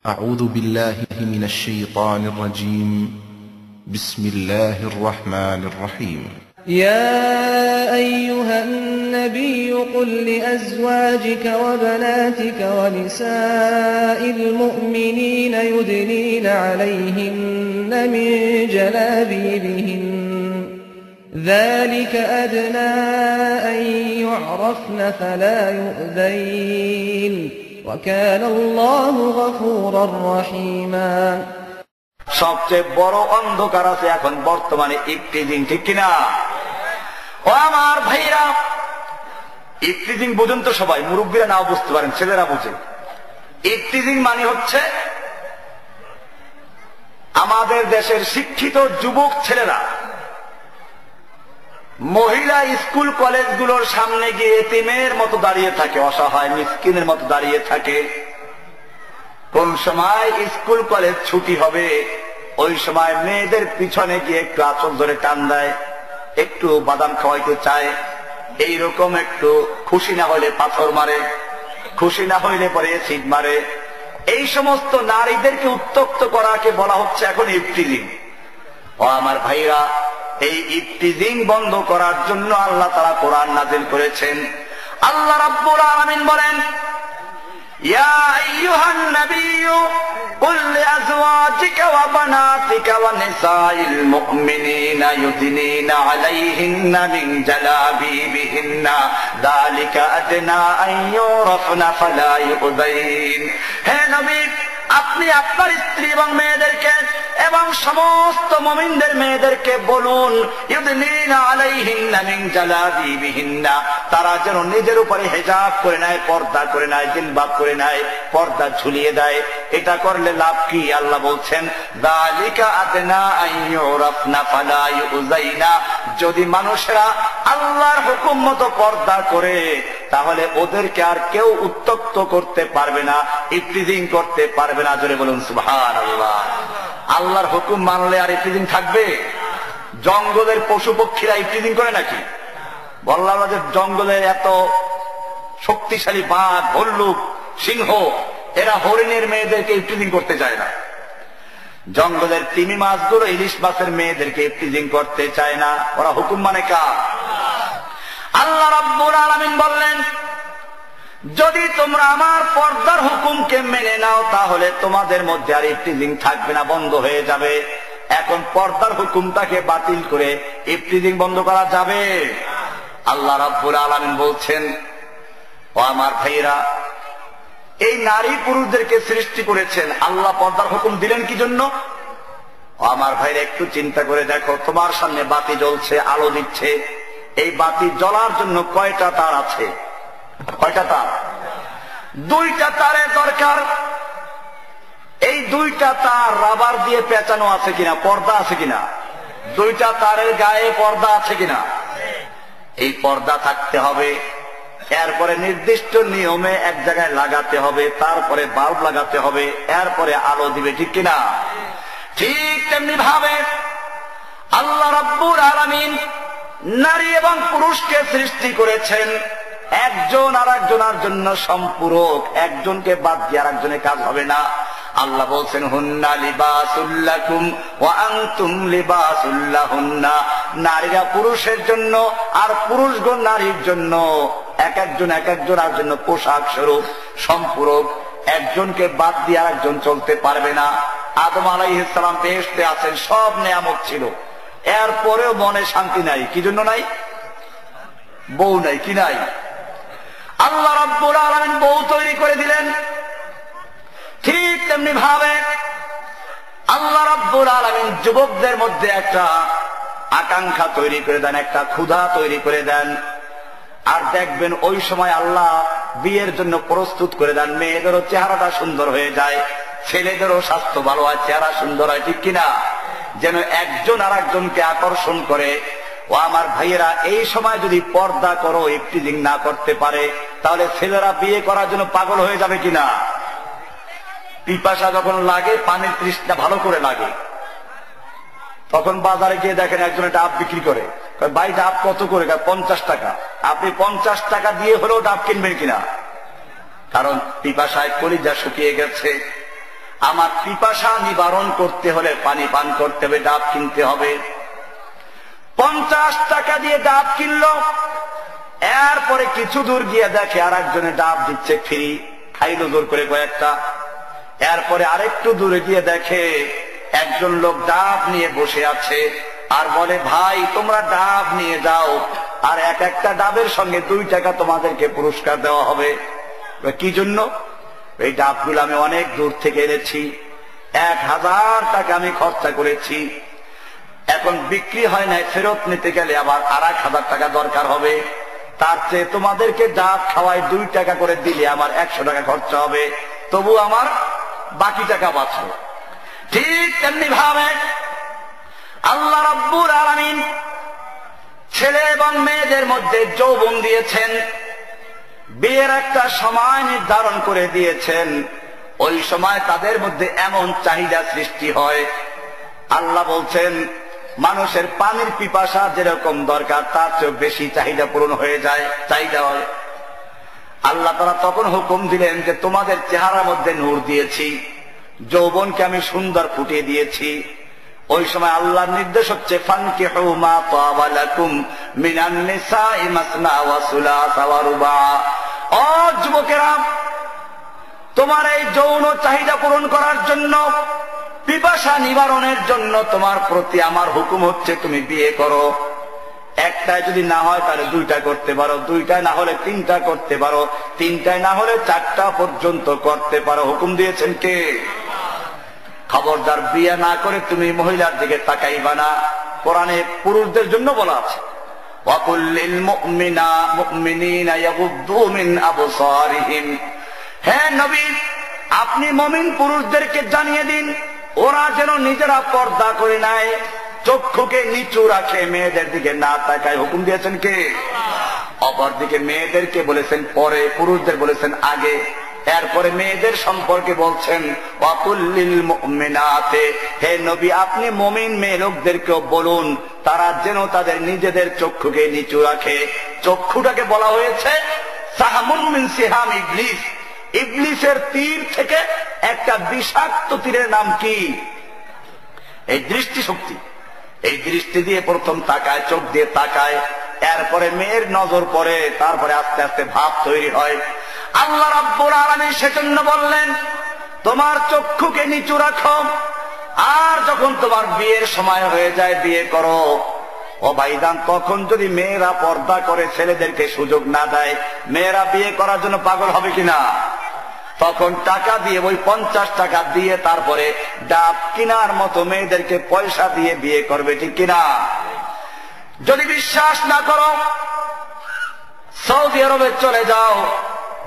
أعوذ بالله من الشيطان الرجيم. بسم الله الرحمن الرحيم. يا أيها النبي قل لأزواجك وبناتك ونساء المؤمنين يدنين عليهن من جلابيبهن ذلك أدنى أن يعرفن فلا يؤذين وكان الله غفورا رحيما। সবচেয়ে বড় অন্ধকার আছে এখন বর্তমানে ইফতিজিং, ঠিক কিনা? ও আমার ভাইরা, ইফতিজিং বুঝুন তো সবাই, মুরব্বীরা নাও বুঝতে পারেন, ছেলেরা বুঝে। ইফতিজিং মানে হচ্ছে আমাদের দেশের শিক্ষিত যুবক ছেলেরা মহিলা স্কুল কলেজগুলোর সামনে গিয়ে এতিমের মতো দাঁড়িয়ে থাকে, অসহায় মিসকিনের মতো দাঁড়িয়ে থাকে। কোন সময় স্কুল কলেজ ছুটি হবে ওই সময় মেয়েদের পিছনে গিয়ে একটু আঁচল ধরে টান দেয়, একটু বাদাম খাওয়াইতে চায়, এইরকম একটু খুশি না হইলে পাথর মারে, খুশি না হইলে পরে সিট মারে। এই সমস্ত নারীদেরকে উত্তক্ত করাকে বলা হচ্ছে এখন ইফতিজিং। ও আমার ভাইরা, এই ইফতিজিং বন্ধ করার জন্য আল্লাহ তাআলা কোরআন নাযিল করেছেন। আল্লাহ রাব্বুল আলামিন বলেন, ইয়া আইয়ুহান নাবিয়্যু কুল লিআজওয়াজিকা ওয়া বানাতিকা ওয়া নিসাইল মুমিনিনা ইউদিনিনা আলাইহিন্না মিন জালাবিবিহিন্না যালিকা আদনা আন ইউরাফনা ফালা ইউযাইন। হে নবী, আপনি আপনার স্ত্রী এবং মেয়েদেরকে এবং সমস্ত মুমিনদের মেয়েদেরকে বলুন, ইউদিনিনা আলাইহিন্না মিন জালাবিবিহিন্না, তারা যেন নিজের উপরে হিজাব করে নেয়, পর্দা করে নেয়, জিলবাব করে নেয়, পর্দা ঝুলিয়ে দেয়। এটা করলে লাভ কি? আল্লাহ বলছেন, যালিকা আদনা আন ইউরাফনা ফালা ইউযাইনা। যদি মানুষেরা আল্লাহর হুকুম মতো পর্দা করে তাহলে ওদেরকে আর কেউ উত্তক্ত করতে পারবে না, ইফতিজিং করতে পারবে না। জোরে বলুন সুবহানাল্লাহ। আল্লাহর হুকুম মানলে আর ইফতিজিং থাকবে? জঙ্গলের পশু পক্ষীরা ইফতিজিং করে নাকি? বললাম যে জঙ্গলের এত শক্তিশালী বাঘ, ভল্লুক, সিংহ, এরা হরিণের মেয়েদেরকে ইফতিজিং করতে চায় না। জঙ্গলের তিমি মাছগুলো ইলিশ মাছের মেয়েদেরকে ইফতিজিং করতে চায় না। ওরা হুকুম মানে কার? আল্লাহ রাব্বুল আলামিন বললেন, যদি তোমরা আমার পর্দার হুকুমকে মেনে নাও তাহলে তোমাদের মধ্যে আর ইফতিজিং থাকবে না, বন্ধ হয়ে যাবে। এখন পর্দার হুকুমটাকে বাতিল করে ইফতিজিং বন্ধ করা যাবে? আল্লাহ রাব্বুল আলামিন বলছেন, ও আমার ভাইরা, এই নারী পুরুষদেরকে সৃষ্টি করেছেন, আল্লাহ পর্দার হুকুম দিলেন কি জন্য? ও আমার ভাইরা, একটু চিন্তা করে দেখো, তোমার সামনে বাতি জ্বলছে, আলো দিচ্ছে, এই বাতি জ্বলার জন্য কয়টা তার আছে? কয়টা তার? দুইটা তারের দরকার। এই দুইটা তার রাবার দিয়ে পেঁচানো আছে কিনা, পর্দা আছে কিনা? দুইটা তারের গায়ে পর্দা আছে কিনা? এই পর্দা থাকতে হবে। এরপরে নির্দিষ্ট নিয়মে এক জায়গায় লাগাতে হবে, তারপরে বাল্ব লাগাতে হবে, এরপরে আলো দিবে, ঠিক কিনা? ঠিক তেমনি ভাবে আল্লাহ রাব্বুল আলামিন নারী এবং পুরুষকে সৃষ্টি করেছেন, একজন আর একজনের জন্য সম্পূরক, একজনকে বাদ দিয়ে আর একজনের কাজ হবে না। আল্লাহ বলছেন, হুন্না লিবাসুল লাকুম ওয়া আনতুম লিবাসুল লাহুন্না। নারীরা পুরুষের জন্য আর পুরুষগণ নারীর জন্য, এক একজন এক একজনের জন্য পোশাক স্বরূপ, সম্পূরক। একজনকে বাদ দিয়ে আর একজন চলতে পারবে না। আদম আলাইহিস সালাম বেহেশতে আছেন, সব নেয়ামত ছিল, এরপরেও মনে শান্তি নাই। কি জন্য নাই? বউ নাই। কি নাই? আল্লাহ রাব্বুল আলামিন বউ তৈরি করে দিলেন। ঠিক তেমনি ভাবে আল্লাহ রাব্বুল আলামিন যুবকদের মধ্যে একটা আকাঙ্ক্ষা তৈরি করে দেন, একটা ক্ষুধা তৈরি করে দেন। আর দেখবেন ওই সময় আল্লাহ বিয়ের জন্য প্রস্তুত করে দেন, মেয়েদেরও চেহারাটা সুন্দর হয়ে যায়, ছেলেদেরও স্বাস্থ্য ভালো হয়, চেহারা সুন্দর হয়, ঠিক কিনা? যেন একজন আর একজনকে আকর্ষণ করে। ও আমার ভাইয়েরা, এই সময় যদি পর্দা করো, ইফতিজিং না করতে পারে, তাহলে ছেলেরা বিয়ে করার জন্য পাগল হয়ে যাবে কিনা? পিপাসা যখন লাগে, পানির তৃষ্ণা ভালো করে লাগে, তখন বাজারে গিয়ে দেখেন একজনে ডাব বিক্রি করে, ভাই ডাব কত করে? 50 টাকা। আপনি 50 টাকা দিয়ে হলেও ডাব কিনবেন কিনা? কারণ পিপাসায় কলিজা শুকিয়ে গেছে। আমার পিপাসা নিবারণ করতে হলে পানি পান করতে হবে, ডাব কিনতে হবে। 50 টাকা দিয়ে ডাব কিনলো। এরপরে কিছু দূর গিয়ে দেখে আর একজনে ডাব দিচ্ছে ফ্রি, খাইলো জোর করে কয়েকটা। এরপরে আরেকটু দূরে গিয়ে দেখে একজন লোক ডাব নিয়ে বসে আছে আর বলে, ভাই তোমরা ডাব নিয়ে যাও, আর এক একটা ডাবের সঙ্গে 2 টাকা তোমাদেরকে পুরস্কার দেওয়া হবে। কি জন্য? এই ডাবগুলো আমি অনেক দূর থেকে এনেছি, 1000 টাকা আমি খরচা করেছি, এখন বিক্রি হয় নাই, ফেরত নিতে গেলে আবার 1000 টাকা দরকার হবে, তার চেয়ে তোমাদেরকে ডাব খাওয়ায় 2 টাকা করে দিলে আমার 100 টাকা খরচা হবে, তবু আমার বাকি টাকা বাঁচলো। ঠিক তেমনি ভাবে আল্লাহ রাব্বুল আলামিন ছেলে এবং মেয়েদের মধ্যে যৌবন দিয়েছেন, বিয়ের একটা সময় নির্ধারণ করে দিয়েছেন। ওই সময় তাদের মধ্যে এমন চাহিদা সৃষ্টি হয়, আল্লাহ বলছেন মানুষের পানির পিপাসা যেরকম দরকার তার চেয়ে বেশি চাহিদা পূরণ হয়ে যায়, চাহিদা হয়। আল্লাহ তাআলা তখন হুকুম দিলেন যে তোমাদের চেহারার মধ্যে নূর দিয়েছি, যৌবনকে আমি সুন্দর ফুটিয়ে দিয়েছি। ওই সময় আল্লাহর নির্দেশ হচ্ছে ফানকিহু মা তাবা লাকুম মিনান নিসাই মাসনা ওয়া সুলাসা ওয়া রুবা। ও যুবকেরা, তোমার এই যৌন চাহিদা পূরণ করার জন্য, পিপাসা নিবারণের জন্য তোমার প্রতি আমার হুকুম হচ্ছে তুমি বিয়ে করো। একটায় যদি না হয় তাহলে 2টা করতে পারো, 2টায় না হলে 3টা করতে পারো, 3টায় না হলে 4টা পর্যন্ত করতে পারো। হুকুম দিয়েছেন কে? খবরদার বিয়ে না করে তুমি মহিলার দিকে তাকাইবা না। কোরআনে পুরুষদের জন্য বলা আছে, ওয়াকুল লিল মুমিনিনা ইয়াগুদ্দু মিন আবসারিহিম। হে নবী, আপনি মুমিন পুরুষদেরকে জানিয়ে দিন ওরা যেন নিজেরা পর্দা করে নেয়, চক্ষুকে নিচু রাখে, মেয়েদের দিকে না তাকায়। হুকুম দিয়েছেন কে? অপরদিকে মেয়েদেরকে বলেছেন পরে, পুরুষদের বলেছেন আগে। এরপরে মেয়েদের সম্পর্কে বলছেন ওয়াকুল লিল মুমিনাতে, হে নবী আপনি মুমিন মেয়ে লোকদেরকেও বলুন তারা যেন তাদের নিজেদের চক্ষুকে নিচু রাখে। চক্ষুটাকে বলা হয়েছে সাহামুন মিন সিহাম ইবলিস, ইবলিসের তীর থেকে একটা বিষাক্ত তীরের নাম কি? এই দৃষ্টি শক্তি। এই দৃষ্টি দিয়ে প্রথম তাকায়, চোখ দিয়ে তাকায়, এরপরে মেয়ের নজর পড়ে, তারপরে আস্তে আস্তে ভাব তৈরি হয়। আল্লাহ রাব্বুল আলামিন সেজন্য বললেন তোমার চক্ষুকে নিচু রাখো, আর যখন তোমার বিয়ের সময় হয়ে যায় বিয়ে করো। ও ভাইজান, তখন যদি মেয়েরা পর্দা করে ছেলেদেরকে সুযোগ না দেয়, মেয়েরা বিয়ে করার জন্য পাগল হবে কিনা? তখন টাকা দিয়ে, ওই 50 টাকা দিয়ে তারপরে ডাব কিনার মতো মেয়েদেরকে পয়সা দিয়ে বিয়ে করবে, ঠিক কিনা? যদি বিশ্বাস না করো সৌদি আরবে চলে যাও,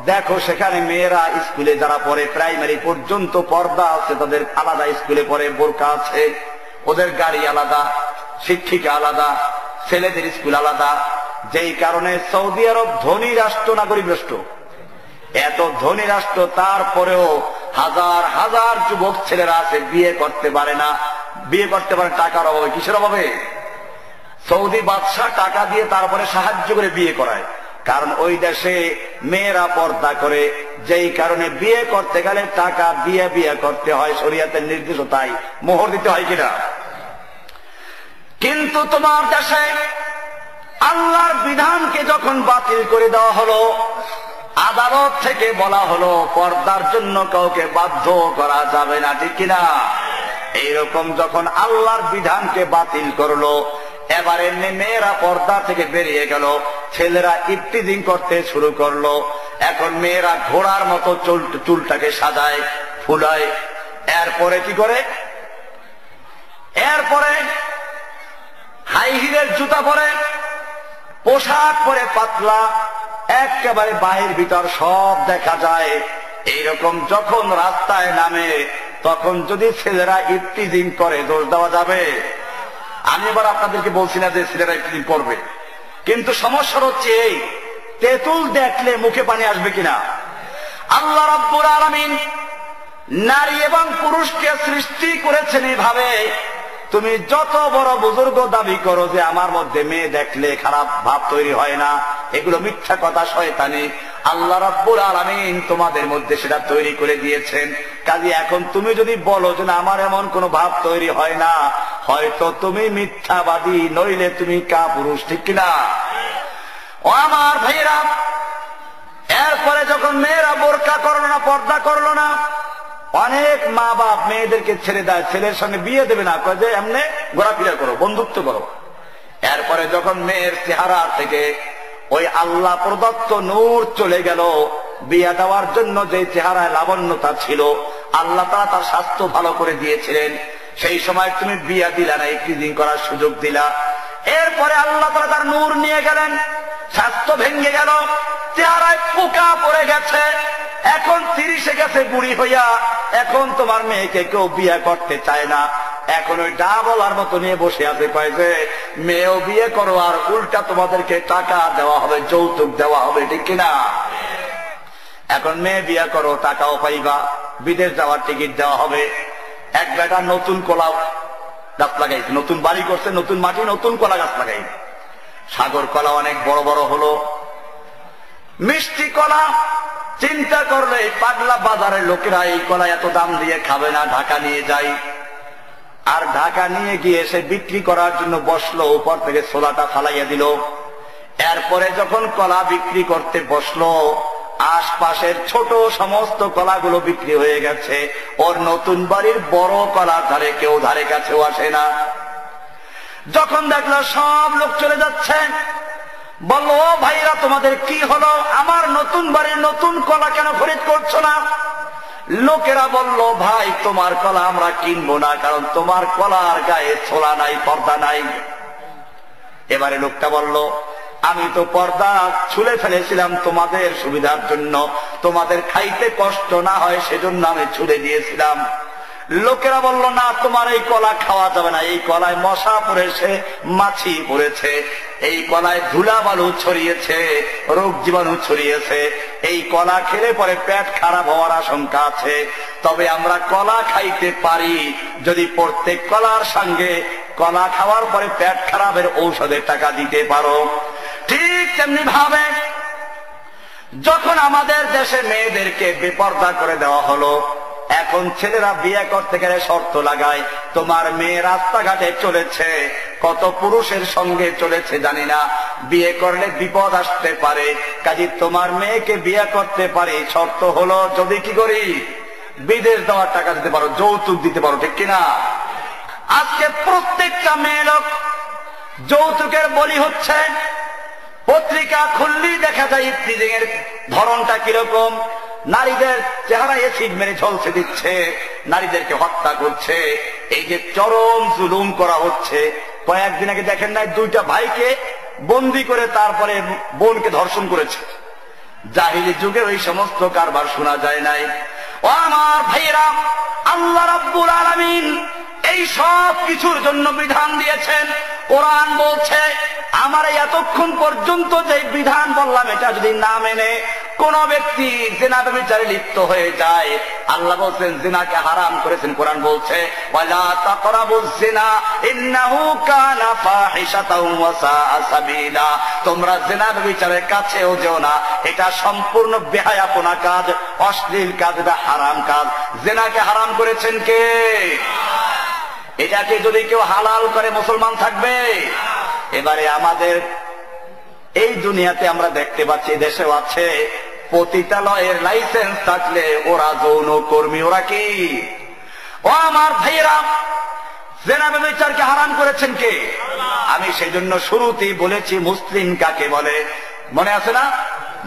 দেখো সেখানে মেয়েরা স্কুলে যারা পড়ে প্রাইমারি পর্যন্ত পর্দা আছে, তাদের আলাদা স্কুলে পড়ে, বোরকা আছে, ওদের গাড়ি আলাদা, শিক্ষিকা আলাদা, ছেলেদের স্কুল আলাদা। যেই কারণে সৌদি আরব ধনী রাষ্ট্র না গরিব রাষ্ট্র? এত ধনী রাষ্ট্র, তারপরেও হাজার হাজার যুবক ছেলেরা আছে বিয়ে করতে পারে না। বিয়ে করতে পারে টাকার অভাবে। কিসের অভাবে? সৌদি বাদশাহ টাকা দিয়ে তারপরে সাহায্য করে বিয়ে করায়, কারণ ওই দেশে মেয়েরা পর্দা করে, যেই কারণে বিয়ে করতে গেলে টাকা দিয়ে বিয়ে করতে হয়। শরীয়তের নির্দেশ তাই, মোহর দিতে হয় কিনা? কিন্তু তোমার দেশে আল্লাহর বিধানকে যখন বাতিল করে দেওয়া হলো, আদালত থেকে বলা হলো পর্দার জন্য কাউকে বাধ্য করা যাবে না, ঠিক কিনা? এইরকম যখন আল্লাহর বিধানকে বাতিল করলো, এবারে মেয়েরা পর্দা থেকে বেরিয়ে গেল, ছেলেরা ইফতিজিং করতে শুরু করলো। এখন মেয়েরা ঘোড়ার মতো চুলটাকে সাজায়, ফুলায়, এরপরে কি করে? এরপরে হাই হিলের জুতা পরে, পোশাক পরে পাতলা, একেবারে বাহির ভিতর সব দেখা যায়। এইরকম যখন রাস্তায় নামে, তখন যদি ছেলেরা ইফতিজিং করে দোষ দেওয়া যাবে? আমি এবার আপনাদেরকে বলছি না যে ছেলেরা ইফতিজিং করবে, কিন্তু সমস্যা হচ্ছে এই, তেঁতুল দেখলে মুখে পানি আসবে কিনা? আল্লাহ রাব্বুল আলামিন নারী এবং পুরুষকে সৃষ্টি করেছেন এইভাবে। তুমি যত বড় বুজুর্গ দাবি করো যে আমার মধ্যে মেয়ে দেখলে খারাপ ভাব তৈরি হয় না, এগুলো মিথ্যা কথা, শয়তানি। আল্লাহ রাব্বুল আলামিন তোমাদের মধ্যে সেটা তৈরি করে দিয়েছেন। কাজে এখন তুমি যদি বলো যে না আমার এমন কোন ভাব তৈরি হয় না, হয়তো তুমি মিথ্যাবাদী, নইলে তুমি কাপুরুষ, ঠিক কিনা? ও আমার ভাইয়েরা, এরপরে যখন মেয়েরা বোরকা করলো না, পর্দা করলো না, অনেক মা বাপ মেয়েদেরকে ছেড়ে দেয়, ছেলের সঙ্গে বিয়ে দেবে না, কয় যে এমনি ঘোরাফেরা করো, বন্ধুত্ব করো। এরপরে যখন মেয়ের চেহারা থেকে ওই আল্লাহ প্রদত্ত নূর চলে গেল, বিয়ে দেওয়ার জন্য যে চেহারায় লাবণ্যতা ছিল, আল্লাহ তাআলা তার স্বাস্থ্য ভালো করে দিয়েছিলেন, সেই সময় তুমি বিয়ে দিলা না, ইফতিজিং করার সুযোগ দিলা। এরপরে আল্লাহ তাআলা তার নূর নিয়ে গেলেন, স্বাস্থ্য ভেঙে গেল, চেহারায় পোকা পড়ে গেছে, এখন 30-এ গেছে বুড়ি হইয়া, এখন তোমার মেয়েকে কেউ বিয়ে করতে চায় না। এখন ওই ডাবলার মতো নিয়ে বসে আছে, কয় যে মেয়েও বিয়ে করো আর উল্টা তোমাদেরকে টাকা দেওয়া হবে, যৌতুক দেওয়া হবে, ঠিক কিনা? এখন মেয়ে বিয়ে করো, টাকাও পাইবা, বিদেশ যাওয়ার টিকিট দেওয়া হবে। এক বেটা নতুন কলা গাছ লাগাইছে, নতুন বাড়ি করছে, নতুন মাটি, নতুন কলা গাছ লাগাইছে। সাগর কলা অনেক বড় বড় হলো, মিষ্টি কলা। চিন্তা করলে পাগলা বাজারের লোকেরা এই কলা এত দাম দিয়ে খাবে না, ঢাকা নিয়ে যায়। আর ঢাকা নিয়ে গিয়ে সে বিক্রি করার জন্য বসলো, উপর থেকে ছোলাটা ফালাইয়া দিল। এরপরে যখন কলা বিক্রি করতে বসলো, আশপাশের ছোট সমস্ত কলাগুলো বিক্রি হয়ে গেছে। ওর নতুন বাড়ির বড় কলার ধারে কেউ ধারে কাছেও আসে না। যখন দেখলো সব লোক চলে যাচ্ছে, বললো ও ভাইরা তোমাদের কি হলো, আমার নতুন বাড়ির নতুন কলা কেন খরিদ করছো না? লোকেরা বলল ভাই তোমার কলা আমরা কিনবো না, কারণ তোমার কলার গায়ে ছোলা নাই, পর্দা নাই। এবারে লোকটা বলল আমি তো পর্দা ছুলে ফেলেছিলাম তোমাদের সুবিধার জন্য, তোমাদের খাইতে কষ্ট না হয় সেজন্য আমি ছুলে দিয়েছিলাম। লোকেরা বলল না, তোমার এই কলা খাওয়া যাবে না, এই কলায় মশা পড়েছে, মাছি পড়েছে, এই কলায় ধুলা বালু ছড়িয়েছে, রোগ জীবাণু ছড়িয়েছে, এই কলা খেলে পরে পেট খারাপ হওয়ার আশঙ্কা আছে। তবে আমরা কলা খাইতে পারি যদি প্রত্যেক কলার সঙ্গে কলা খাওয়ার পরে পেট খারাপের ঔষধের টাকা দিতে পারো। ঠিক তেমনি ভাবে যখন আমাদের দেশে মেয়েদেরকে বেপর্দা করে দেওয়া হলো, এখন ছেলেরা বিয়ে করতে গেলে শর্ত লাগায়, তোমার মেয়ে রাস্তাঘাটে চলেছে, কত পুরুষের সঙ্গে চলেছে জানি না, বিয়ে করলে বিপদ আসতে পারে, কাজে তোমার মেয়েকে বিয়ে করতে পারি, শর্ত হলো যদি কি করি, বিদেশ দেওয়ার টাকা দিতে পারো, যৌতুক দিতে পারো, ঠিক কিনা? আজকে প্রত্যেকটা মেয়ে লোক যৌতুকের বলি হচ্ছে। পত্রিকা খুললেই দেখা যায় ইফতিজিং এর ধরনটা কিরকম, নারীদের চেহারা এসিড মেরে ঝলসে দিচ্ছে, নারীদেরকে হত্যা করছে, এই যে চরম জুলুম করা হচ্ছে। কয়েকদিন আগে দেখেন নাই, 2টা ভাইকে বন্দি করে তারপরে বোনকে ধর্ষণ করেছে। জাহিলি যুগে ওই সমস্ত কারবার শোনা যায় নাই। ও আমার ভাইয়েরা, আল্লাহ রাব্বুল আলামিন এই সব কিছুর জন্য বিধান দিয়েছেন। কোরআন বলছে আমার এতক্ষণ পর্যন্ত যে বিধান বললাম এটা যদি না মেনে কোন ব্যক্তি জিনা ব্যভিচারে লিপ্ত হয়ে যায়, আল্লাহ বলছেন জিনাকে হারাম করেছেন। কোরআন বলছে ওয়ালা তাকরাবুজ জিনা ইন্নাহু কানা ফাহিশাতাও ওয়া সাআ সাবিলা, তোমরা জিনা ব্যভিচারের কাছেও যেও না, এটা সম্পূর্ণ বেহায়াপনা কাজ, অশ্লীল কাজ, এটা হারাম কাজ। জিনাকে হারাম করেছেন কে? এটাকে যদি কেউ হালাল করে মুসলমান থাকবে? এবারে আমাদের এই দুনিয়াতে আমরা দেখতে পাচ্ছি, দেশেও আছে, পতিতালয়ের লাইসেন্স থাকলে ওরা যৌন কর্মী। ওরা কি? ও আমার ভাইয়েরা, জিনা ব্যভিচারকে হারাম করেছেন কে? আমি সেই জন্য শুরুতেই বলেছি মুসলিম কাকে বলে, মনে আছে না?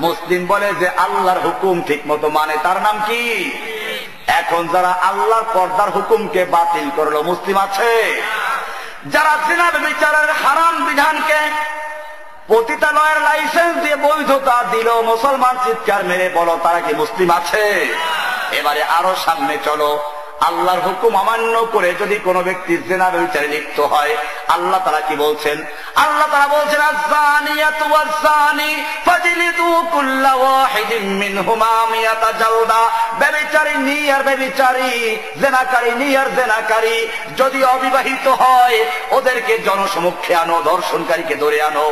মুসলিম বলে যে আল্লাহর হুকুম ঠিক মতো মানে, তার নাম কি? এখন যারা আল্লাহর পর্দার হুকুমকে বাতিল করলো, মুসলিম আছে? যারা জিনা ব্যভিচারের হারাম বিধানকে পতিতালয়ের লাইসেন্স দিয়ে বৈধতা দিল, মুসলমান চিৎকার মেরে বলো, তারা কি মুসলিম আছে? এবারে আরো সামনে চলো, আল্লাহর হুকুম অমান্য করে যদি কোনো ব্যক্তি জিনা ব্যভিচারে লিপ্ত হয়, আল্লাহ তাআলা কি বলছেন? আল্লাহ তাআলা বলছেন আয-যানিয়াতু ওয়াজ-যানি ফাজলিদু কুল্লা ওয়াহিদিন মিনহুমা মিয়াতা জালদা, ব্যভিচারিণী আর ব্যভিচারী, জিনাকারিণী আর জিনাকারী যদি অবিবাহিত হয় ওদেরকে জনসমক্ষে আনো, ধর্ষণকারীকে ধরে আনো,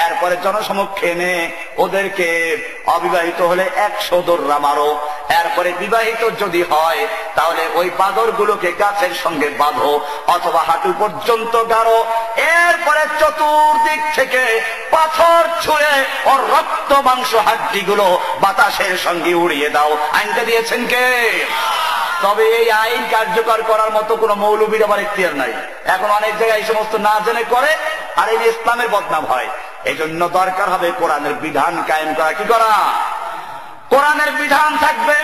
এরপরে জনসমক্ষে এনে ওদেরকে অবিবাহিত হলে 100 দৌড়া মারো, এরপরে বিবাহিত যদি হয় তাহলে ওই বাদরগুলোকে গাছের সঙ্গে বাঁধো অথবা হাঁটু পর্যন্ত গাড়ো, এরপরে চতুর্দিক থেকে পাথর ছুঁড়ে ওর রক্ত মাংস হাড্ডিগুলো বাতাসের সঙ্গে উড়িয়ে দাও। আইনটা দিয়েছেন কে? তবে এই আইন কার্যকর করার মতো কোন মৌলবীর আবার এখতিয়ার নাই। এখন অনেক জায়গায় এই সমস্ত না জেনে করে, আর এই ইসলামের বদনাম হয়। এই জন্য দরকার হবে কোরআনের বিধান কায়েম করা। কি করা? কোরআনের বিধান থাকবে,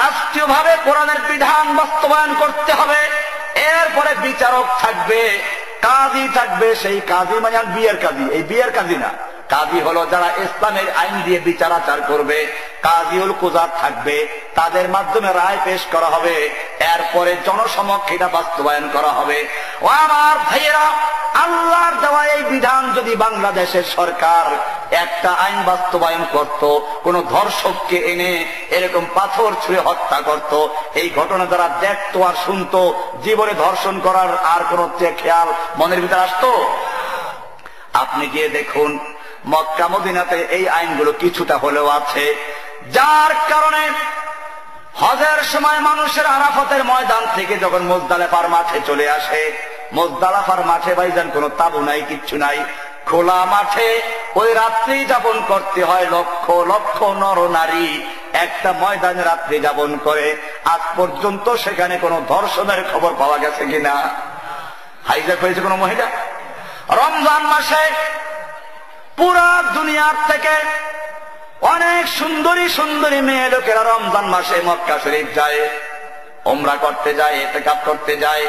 রাষ্ট্রীয়ভাবে কোরআনের বিধান বাস্তবায়ন করতে হবে। এরপরে বিচারক থাকবে, কাজী থাকবে। সেই কাজী মানে বিয়ের কাজী, এই বিয়ের কাজী না। কাজী হলো যারা ইসলামের আইন দিয়ে বিচার আচার করবে। কাজীউল কুজাত থাকবে, তাদের মাধ্যমে রায় পেশ করা হবে। এরপরে জনসমক্ষে এটা বাস্তবায়ন করা হবে। ও আমার ভাইয়েরা, আল্লাহর দেওয়া এই বিধান যদি বাংলাদেশের সরকার একটা আইন বাস্তবায়ন করত, কোন ধর্ষককে এনে এরকম পাথর ছুঁড়ে হত্যা করত, এই ঘটনা যারা দেখতো আর শুনতো, জীবনে ধর্ষণ করার আর কোন খেয়াল মনের ভিতরে আসতো? আপনি গিয়ে দেখুন, মক্কা মদিনাতে এই আইনগুলো কিছুটা হলেও আছে, যার কারণে হজের সময় মানুষের আরাফাতের ময়দান থেকে যখন মুজদালিফার মাঠে চলে আসে, মুজদালিফার মাঠে ভাইজান কোনো তাবু নাই, কিচ্ছু নাই, খোলা মাঠে ওই রাত্রি যাপন করতে হয়। লক্ষ লক্ষ নর নারী একটা ময়দানে রাত্রি যাপন করে। আজ পর্যন্ত সেখানে কোনো ধর্ষণের খবর পাওয়া গেছে কিনা? হাইজ্যাক হয়েছে কোনো মহিলা? রমজান মাসে পুরা দুনিয়ার থেকে অনেক সুন্দরী সুন্দরী মেয়ে লোকেরা রমজান মাসে মক্কা শরীফ যায়, উমরা করতে যায়, ইতিকাফ করতে যায়।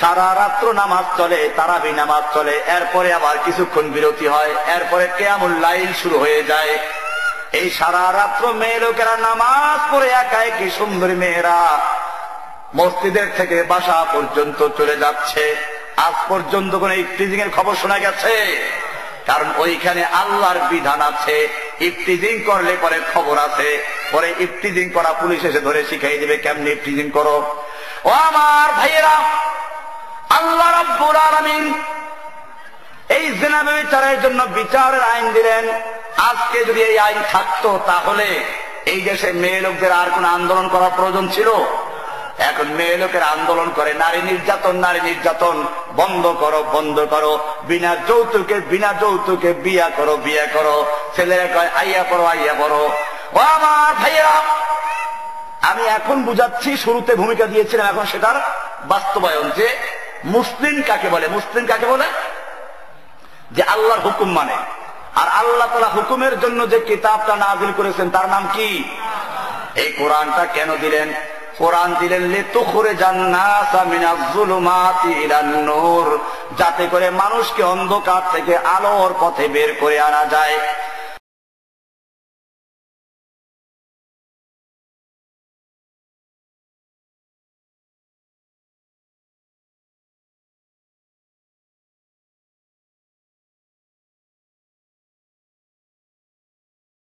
সারা রাত্র নামাজ চলে, তারাবি নামাজ চলে, এরপরে আবার কিছুক্ষণ বিরতি হয়, এরপরে কিয়ামুল লাইল শুরু হয়ে যায়। এই সারা রাত্র মেয়ে লোকেরা নামাজ পড়ে একা একই সুন্দরী মেয়েরা মসজিদের থেকে বাসা পর্যন্ত চলে যাচ্ছে। আজ পর্যন্ত কোন ইফতিজিং এর খবর শোনা গেছে? কারণ ওইখানে আল্লাহর বিধান আছে, ইফতিজিং করলে পরে খবর আছে, পরে ইফতিজিং করা পুলিশ এসে ধরে শিখাই দিবে কেমনি ইফতিজিং করো। ও আমার ভাইয়েরা, আল্লাহ রাব্বুল আলামিন এই জিনা ব্যভিচারের জন্য বিচারের আইন দিলেন। আজকে যদি এই আইন থাকতো তাহলে এই দেশে মেয়ে লোকদের আর কোন আন্দোলন করার প্রয়োজন ছিল? এখন মেয়ে লোকের আন্দোলন করে, নারী নির্যাতন, নারী নির্যাতন বন্ধ করো, বন্ধ করো, বিনা যৌতুকে বিয়া করো, বিয়া করো। ছেলেরা কয় আইয়া পড়ো, আইয়া পড়ো। ও আমার ভাইয়েরা, আমি এখন বুঝাচ্ছি, শুরুতে ভূমিকা দিয়েছিলাম, এখন সেটার বাস্তবায়ন। যে মুসলিম কাকে বলে? মুসলিম কাকে বলে? যে আল্লাহর হুকুম মানে। আর আল্লাহ তাআলা হুকুমের জন্য যে কিতাবটা নাযিল করেছেন তার নাম কি? এই কোরআনটা কেন দিলেন? কোরআন দিলেন লিতুখরিজান নাসা মিনাজ যুলুমাতি ইলান নূর, যাতে করে মানুষকে অন্ধকার থেকে আলোর পথে বের করে আনা যায়।